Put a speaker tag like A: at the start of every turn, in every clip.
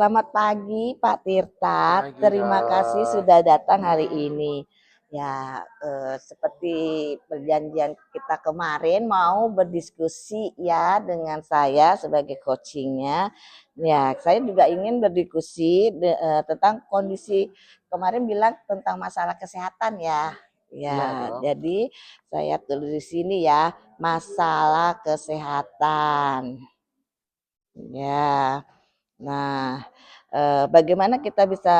A: Selamat pagi Pak Tirta,
B: Pagi
A: terima kasih
B: dok.
A: sudah datang hari ini. Ya, seperti perjanjian kita kemarin mau berdiskusi ya dengan saya sebagai coachingnya. Ya, saya juga ingin berdiskusi tentang kondisi kemarin bilang tentang masalah kesehatan ya. Ya,
B: Iya dok.
A: jadi saya tulis di sini ya, masalah kesehatan. Ya. Nah, bagaimana kita bisa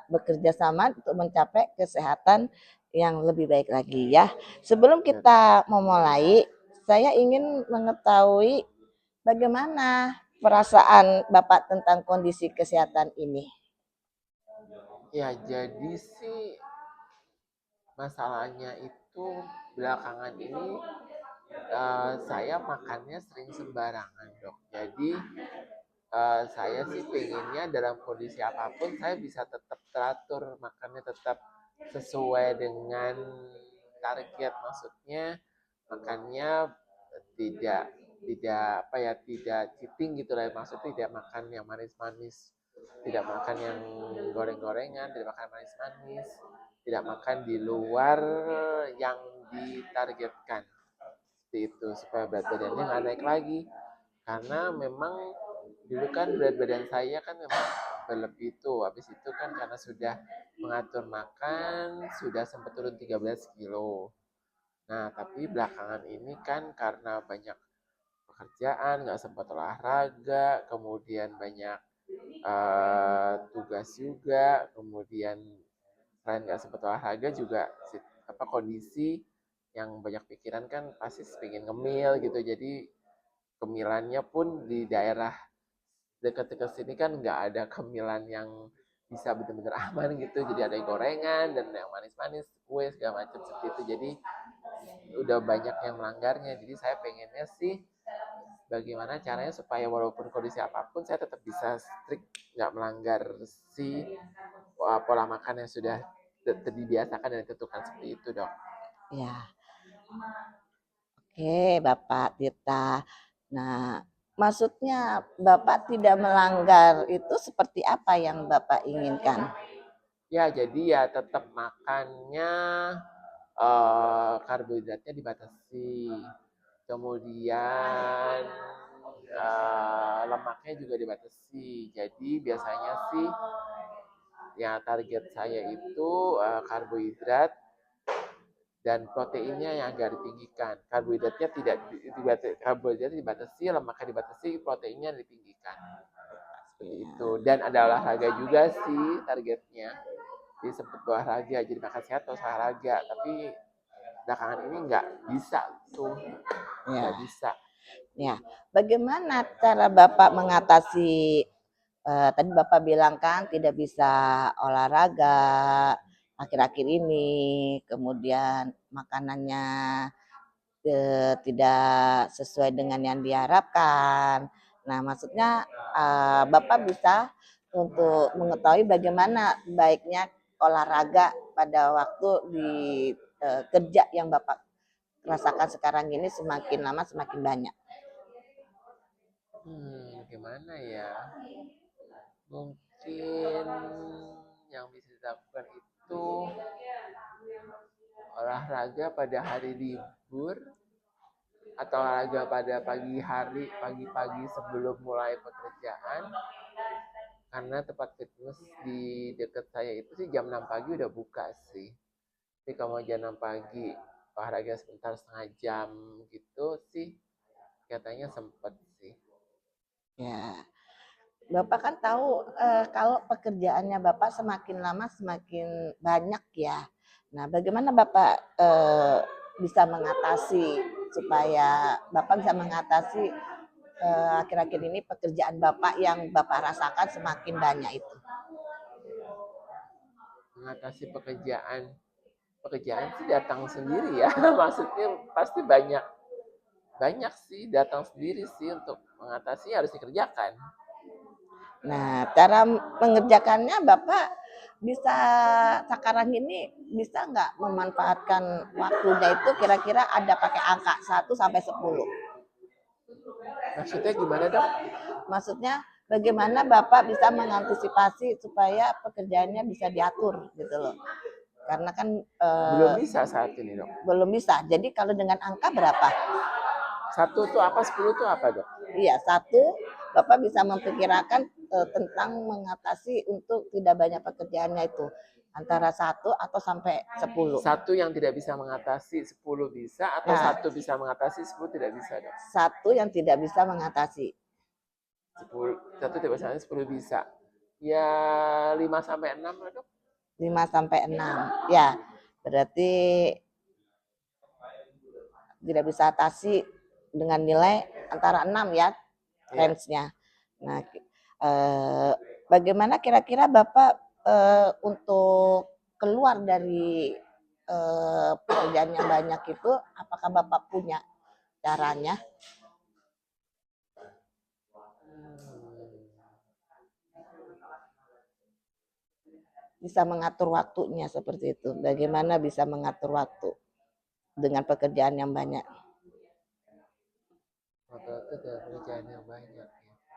A: bekerja sama untuk mencapai kesehatan yang lebih baik lagi ya. Sebelum
B: Iya dok.
A: kita memulai, saya ingin mengetahui bagaimana perasaan Bapak tentang kondisi kesehatan ini.
B: Ya jadi sih masalahnya itu belakangan ini saya makannya sering sembarangan dok. Jadi saya sih pengennya dalam kondisi apapun saya bisa tetap teratur makannya tetap sesuai dengan target, maksudnya makannya tidak tidak apa ya, tidak cheating gitu lah, maksudnya tidak makan yang manis-manis, tidak makan yang goreng-gorengan, tidak makan manis-manis, tidak makan di luar yang ditargetkan, seperti itu, supaya berat badannya nggak naik lagi. Karena memang dulu kan berat badan saya kan memang berlebih tuh, habis itu kan karena sudah mengatur makan sudah sempat turun 13 kilo. Nah tapi belakangan ini kan karena banyak pekerjaan nggak sempat olahraga, kemudian banyak tugas juga, kemudian selain nggak sempat olahraga juga kondisi yang banyak pikiran kan pasti pengen ngemil gitu, jadi kemilannya pun di daerah dekat-dekat sini kan nggak ada cemilan yang bisa benar-benar aman gitu, jadi ada yang gorengan dan yang manis-manis, kue segala macam seperti itu, jadi udah banyak yang melanggarnya. Jadi saya pengennya sih bagaimana caranya supaya walaupun kondisi apapun saya tetap bisa strict, nggak melanggar si pola makan yang sudah dibiasakan dan ditentukan, seperti itu dok.
A: Ya, oke Bapak Tirta. Nah, maksudnya Bapak tidak melanggar itu seperti apa yang Bapak inginkan?
B: Ya jadi ya tetap makannya karbohidratnya dibatasi, kemudian lemaknya juga dibatasi. Jadi biasanya sih ya target saya itu karbohidrat dan proteinnya yang agak ditinggikan. Karbohidratnya tidak dibatasi, karbohidratnya dibatasi, lemaknya dibatasi, proteinnya ditinggikan. Seperti itu.
A: Ya,
B: Dan ada olahraga juga sih targetnya. Jadi sempat olahraga, jadi makan sehat terus olahraga. Tapi belakangan ini nggak bisa tuh, nggak
A: ya.
B: bisa.
A: Ya, bagaimana cara Bapak mengatasi tadi Bapak bilang kan tidak bisa olahraga akhir-akhir ini, kemudian makanannya tidak sesuai dengan yang diharapkan. Nah, maksudnya Bapak bisa untuk mengetahui bagaimana baiknya olahraga pada waktu di kerja yang Bapak rasakan sekarang ini semakin lama semakin banyak.
B: Gimana ya? Mungkin yang bisa dilakukan itu olahraga pada hari libur atau olahraga pada pagi hari, pagi-pagi sebelum mulai pekerjaan. Karena tempat fitness di dekat saya itu sih jam 6 pagi udah buka sih. Tapi kalau mau jam 6 pagi olahraga sebentar setengah jam gitu sih katanya sempet sih.
A: Ya, Bapak kan tahu kalau pekerjaannya Bapak semakin lama semakin banyak ya. Nah, bagaimana Bapak bisa mengatasi supaya Bapak bisa mengatasi akhir-akhir ini pekerjaan Bapak yang Bapak rasakan semakin banyak itu?
B: Mengatasi pekerjaan sih datang sendiri ya. Maksudnya pasti banyak banyak sih datang sendiri sih, untuk mengatasi harus dikerjakan.
A: Nah, cara mengerjakannya Bapak bisa sekarang ini bisa nggak memanfaatkan waktunya itu kira-kira ada pakai angka 1 sampai 10?
B: Maksudnya gimana dok?
A: Maksudnya bagaimana Bapak bisa mengantisipasi supaya pekerjaannya bisa diatur gitu loh. Karena kan
B: Belum bisa saat ini, Dok.
A: belum bisa. Jadi kalau dengan angka berapa?
B: 1 tuh apa, 10 tuh apa, Dok?
A: Iya, 1 Bapak bisa memperkirakan tentang mengatasi untuk tidak banyak pekerjaannya itu antara 1 atau sampai 10.
B: 1 yang tidak bisa mengatasi, 10 bisa, atau
A: Nah,
B: 1 bisa mengatasi, 10 tidak bisa, Dok?
A: 1 yang tidak bisa mengatasi.
B: 1 tidak bisa, 10 bisa. Ya 5 sampai 6 lah, Dok.
A: 5 sampai 6. Ya, berarti tidak bisa atasi dengan nilai antara 6 ya range-nya. Nah, bagaimana kira-kira Bapak untuk keluar dari pekerjaan yang banyak itu, apakah Bapak punya caranya? Bisa mengatur waktunya seperti itu. Bagaimana bisa mengatur waktu dengan pekerjaan yang banyak?
B: Waktu itu ada pekerjaan yang banyak ya.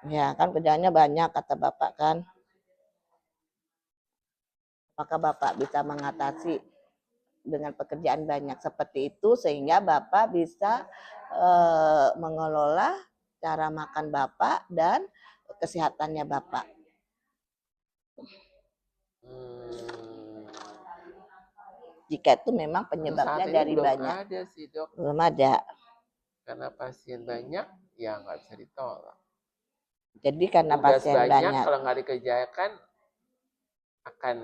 A: Ya, kan kerjaannya banyak kata Bapak kan. Apakah Bapak bisa mengatasi dengan pekerjaan banyak seperti itu sehingga Bapak bisa mengelola cara makan Bapak dan kesehatannya Bapak? Jika itu memang penyebabnya dari
B: belum
A: banyak.
B: ada sih, Dok.
A: Belum ada.
B: Karena pasien banyak, ya nggak bisa ditolak.
A: Jadi karena
B: Tugas
A: pasien banyak.
B: kalau nggak dikerjakan, akan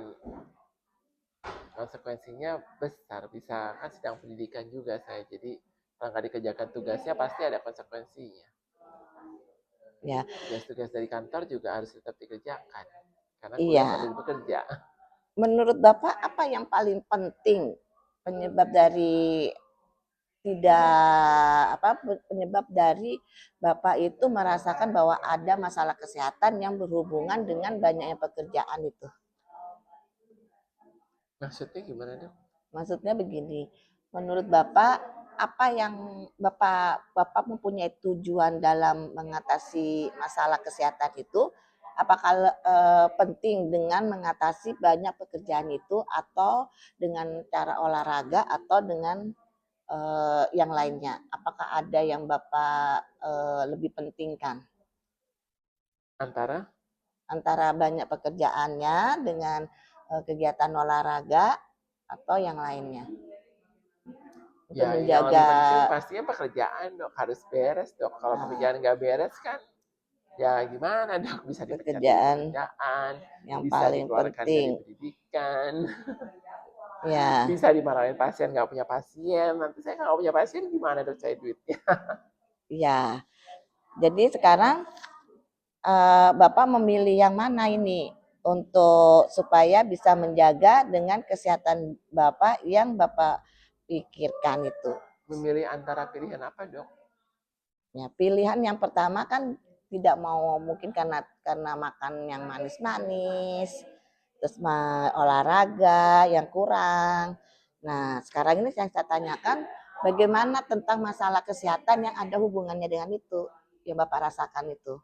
B: konsekuensinya besar. Bisa kan sedang pendidikan juga saya, jadi kalau nggak dikerjakan tugasnya pasti ada konsekuensinya.
A: Ya.
B: Tugas-tugas dari kantor juga harus tetap dikerjakan karena kuliah
A: Iya.
B: sambil bekerja.
A: Menurut Bapak apa yang paling penting penyebab dari penyebab dari Bapak itu merasakan bahwa ada masalah kesehatan yang berhubungan dengan banyaknya pekerjaan itu?
B: Maksudnya gimana, Dok?
A: Maksudnya begini, menurut Bapak apa yang Bapak mempunyai tujuan dalam mengatasi masalah kesehatan itu? Apakah penting dengan mengatasi banyak pekerjaan itu atau dengan cara olahraga atau dengan yang lainnya? Apakah ada yang Bapak lebih pentingkan? Antara banyak pekerjaannya dengan kegiatan olahraga atau yang lainnya? Untuk
B: Ya, yang
A: menjaga
B: lebih penting pastinya pekerjaan, Dok. Harus beres, Dok. Kalau pekerjaan nggak beres kan, ya gimana, Dok? Bisa dipecat dari pekerjaan,
A: yang
B: bisa
A: paling
B: dikeluarkan dari
A: penting.
B: pendidikan,
A: Ya,
B: bisa dimarahin pasien nggak punya pasien. Nanti saya nggak punya pasien, gimana, Dok, cari duitnya?
A: ya. Jadi sekarang Bapak memilih yang mana ini untuk supaya bisa menjaga dengan kesehatan Bapak yang Bapak pikirkan itu?
B: Memilih antara pilihan apa, Dok?
A: Ya, pilihan yang pertama kan tidak mau mungkin karena makan yang manis-manis, terus olahraga yang kurang. Nah, sekarang ini yang saya tanyakan bagaimana tentang masalah kesehatan yang ada hubungannya dengan itu, yang Bapak rasakan itu?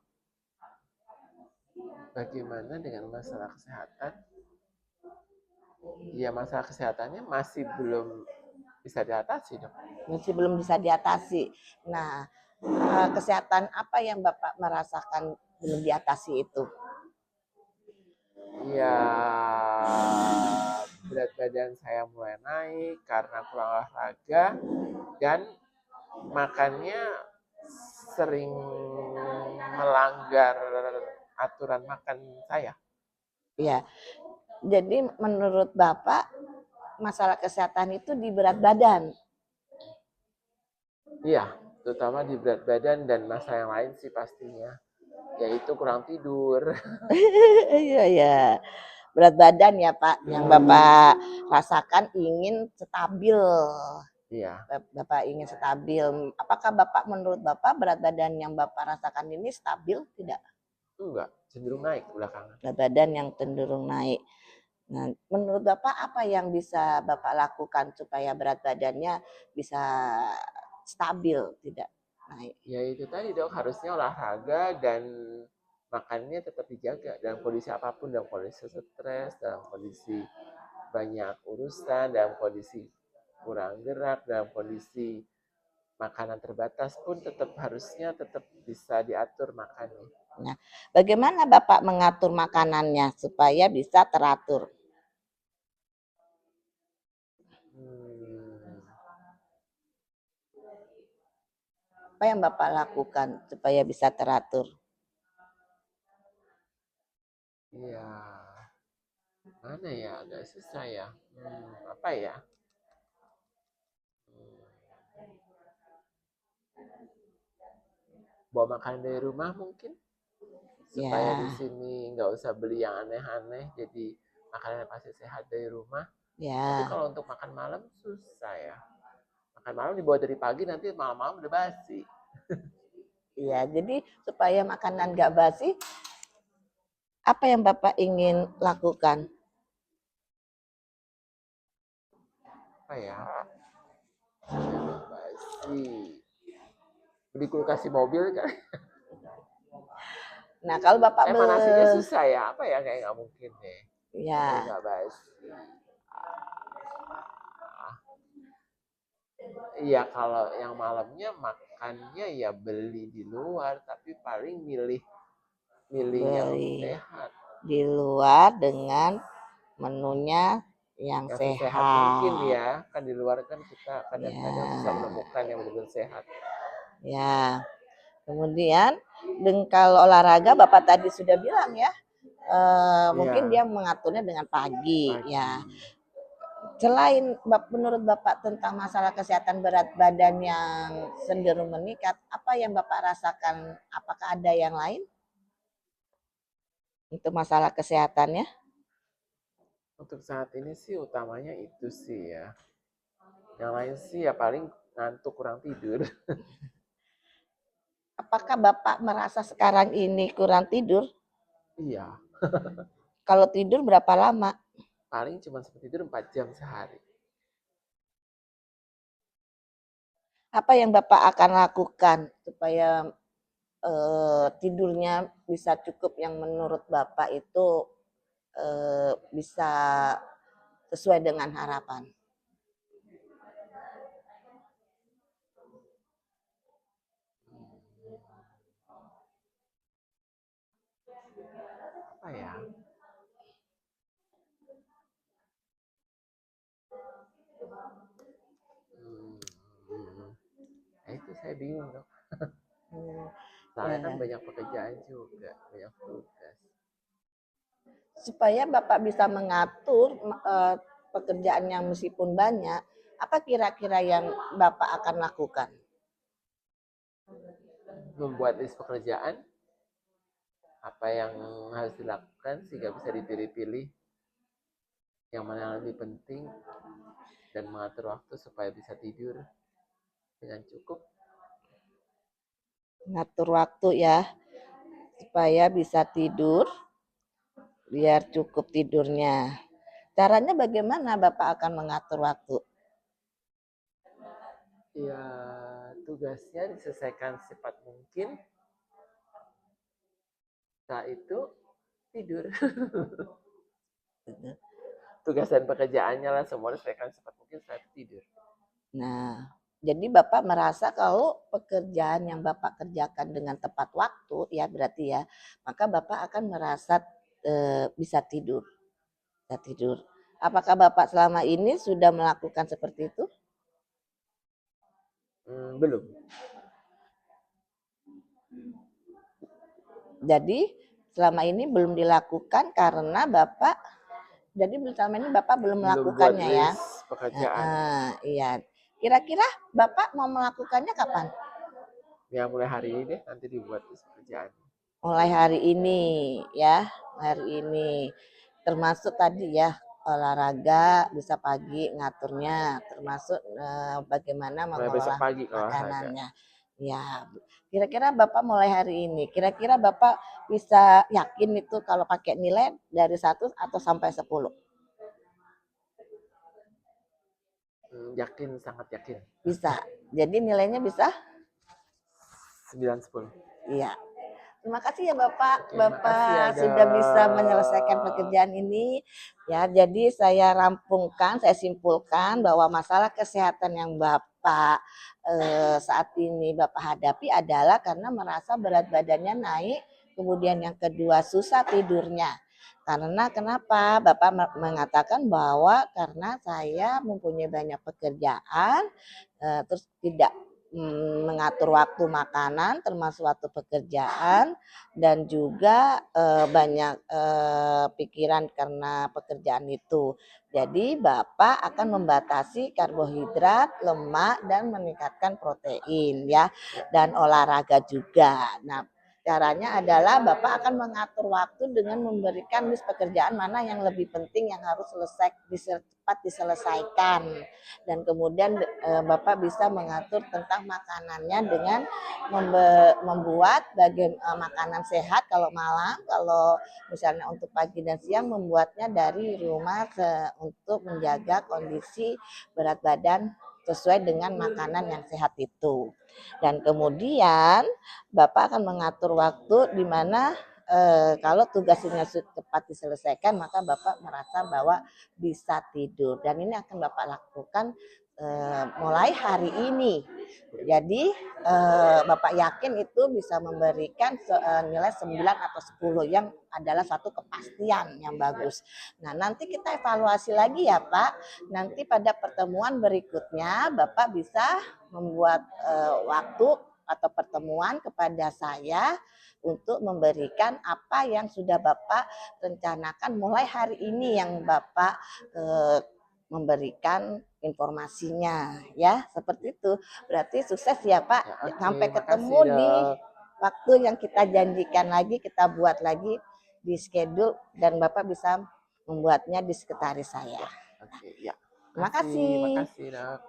B: Bagaimana dengan masalah kesehatan? Ya, masalah kesehatannya masih belum bisa diatasi, Dok.
A: Masih belum bisa diatasi. Nah, kesehatan apa yang Bapak merasakan belum diatasi itu?
B: Ya, berat badan saya mulai naik karena kurang olahraga dan makannya sering melanggar aturan makan saya.
A: Ya, jadi menurut Bapak masalah kesehatan itu di berat badan?
B: Iya, terutama di berat badan dan masalah yang lain sih pastinya, yaitu kurang tidur.
A: Iya ya, berat badan ya Pak, yang Bapak rasakan ingin stabil.
B: Iya.
A: Bapak ingin stabil. Apakah menurut Bapak berat badan yang Bapak rasakan ini stabil tidak?
B: Enggak, cenderung naik belakangan.
A: Berat badan yang cenderung naik. Nah, menurut Bapak apa yang bisa Bapak lakukan supaya berat badannya bisa stabil, tidak naik?
B: Ya itu tadi, Dok, harusnya olahraga dan makannya tetap dijaga dalam kondisi apapun, dalam kondisi stres, dalam kondisi banyak urusan, dalam kondisi kurang gerak, dalam kondisi makanan terbatas pun tetap bisa diatur makannya.
A: Nah, bagaimana Bapak mengatur makanannya supaya bisa teratur?
B: Hmm,
A: Apa yang Bapak lakukan supaya bisa teratur?
B: iya, mana ya agak susah ya. Apa ya? Hmm, bawa makan dari rumah mungkin supaya di
A: Ya,
B: sini nggak usah beli yang aneh-aneh, jadi makanan pasti sehat dari rumah. Tapi
A: ya,
B: kalau untuk makan malam susah ya. Makan malam dibawa dari pagi nanti malam-malam udah basi.
A: ya. Jadi supaya makanan nggak basi, apa yang Bapak ingin lakukan?
B: Apa ya? Supaya nggak basi. Beli kulkas di mobil kan?
A: Nah, kalau Bapak
B: Emang nasinya susah ya? Apa ya? Kayak nggak mungkin deh. Supaya
A: ya,
B: nggak basi. Iya, kalau yang malamnya makannya ya beli di luar, tapi paling milih milih yang
A: beli
B: sehat,
A: di luar dengan menunya yang
B: yang sesehat mungkin
A: sehat.
B: ya. Kan di luar kan kita kadang-kadang susah
A: Ya,
B: menemukan yang benar-benar sehat.
A: ya. Kemudian kalau olahraga Bapak tadi sudah bilang ya, mungkin
B: Iya,
A: dia mengaturnya dengan pagi
B: pagi.
A: ya. Selain menurut Bapak tentang masalah kesehatan berat badan yang cenderung meningkat, apa yang Bapak rasakan? Apakah ada yang lain untuk masalah kesehatannya?
B: Untuk saat ini sih utamanya itu sih ya. Yang lain sih ya paling ngantuk kurang tidur.
A: Apakah Bapak merasa sekarang ini kurang tidur?
B: Iya,
A: Kalau tidur berapa lama?
B: paling cuma sempat tidur 4 jam sehari.
A: Apa yang Bapak akan lakukan supaya tidurnya bisa cukup yang menurut Bapak itu bisa sesuai dengan harapan?
B: Apa ya? Hmm, nah itu saya bingung dok.
A: Hmm,
B: Soalnya kan
A: ya.
B: banyak pekerjaan juga, banyak tugas.
A: Supaya Bapak bisa mengatur pekerjaan yang meskipun banyak, apa kira-kira yang Bapak akan lakukan?
B: Membuat list pekerjaan, apa yang harus dilakukan sehingga bisa dipilih-pilih yang mana yang lebih penting dan mengatur waktu supaya bisa tidur dengan cukup.
A: Ngatur waktu ya, supaya bisa tidur, biar cukup tidurnya. Caranya bagaimana Bapak akan mengatur waktu?
B: Ya, tugasnya diselesaikan secepat mungkin. Setelah itu tidur. Tugas dan pekerjaannya lah semua diselesaikan secepat mungkin, setelah itu tidur.
A: Nah, jadi Bapak merasa kalau pekerjaan yang Bapak kerjakan dengan tepat waktu, ya berarti ya, maka Bapak akan merasa bisa tidur, bisa tidur. Apakah Bapak selama ini sudah melakukan seperti itu?
B: Belum.
A: Jadi selama ini belum dilakukan karena Bapak, jadi selama ini Bapak belum
B: Belum buat
A: melakukannya ya?
B: list pekerjaan.
A: Iya. Kira-kira Bapak mau melakukannya kapan?
B: Ya mulai hari ini deh nanti dibuat list pekerjaan.
A: Mulai hari ini ya, hari ini. Termasuk tadi ya, olahraga bisa pagi ngaturnya, termasuk bagaimana
B: Mulai besok
A: mengolah
B: pagi kalau olahraga.
A: makanannya. Ya, kira-kira Bapak mulai hari ini, kira-kira Bapak bisa yakin itu kalau pakai nilai dari 1 atau sampai 10?
B: Yakin, sangat yakin.
A: Bisa. Jadi nilainya bisa?
B: 9-10.
A: Iya. Terima kasih ya Bapak.
B: Oke, makasih ya,
A: Bapak sudah bisa menyelesaikan
B: Dok.
A: pekerjaan ini. Ya, jadi saya rampungkan, saya simpulkan bahwa masalah kesehatan yang Bapak saat ini Bapak hadapi adalah karena merasa berat badannya naik, kemudian yang kedua susah tidurnya. Karena kenapa? Bapak mengatakan bahwa karena saya mempunyai banyak pekerjaan, terus tidak mengatur waktu makanan termasuk waktu pekerjaan dan juga banyak pikiran karena pekerjaan itu. Jadi Bapak akan membatasi karbohidrat, lemak dan meningkatkan protein ya dan olahraga juga. Nah, caranya adalah Bapak akan mengatur waktu dengan memberikan list pekerjaan mana yang lebih penting yang harus cepat diselesaikan dan kemudian Bapak bisa mengatur tentang makanannya dengan membuat makanan sehat kalau malam, kalau misalnya untuk pagi dan siang membuatnya dari rumah untuk menjaga kondisi berat badan sesuai dengan makanan yang sehat itu. Dan kemudian Bapak akan mengatur waktu di mana kalau tugasnya cepat diselesaikan maka Bapak merasa bahwa bisa tidur dan ini akan Bapak lakukan mulai hari ini. Jadi Bapak yakin itu bisa memberikan nilai 9 atau 10 yang adalah satu kepastian yang bagus. Nah, nanti kita evaluasi lagi ya Pak. Nanti pada pertemuan berikutnya Bapak bisa membuat waktu atau pertemuan kepada saya untuk memberikan apa yang sudah Bapak rencanakan mulai hari ini yang Bapak memberikan informasinya ya seperti itu. Berarti sukses ya Pak.
B: Ya, oke,
A: Sampai ketemu
B: makasih,
A: di
B: Dok.
A: waktu yang kita janjikan lagi, kita buat lagi di schedule dan Bapak bisa membuatnya di sekretaris saya.
B: Oke, ya.
A: Terima
B: Makasih,
A: kasih.
B: makasih, Dok.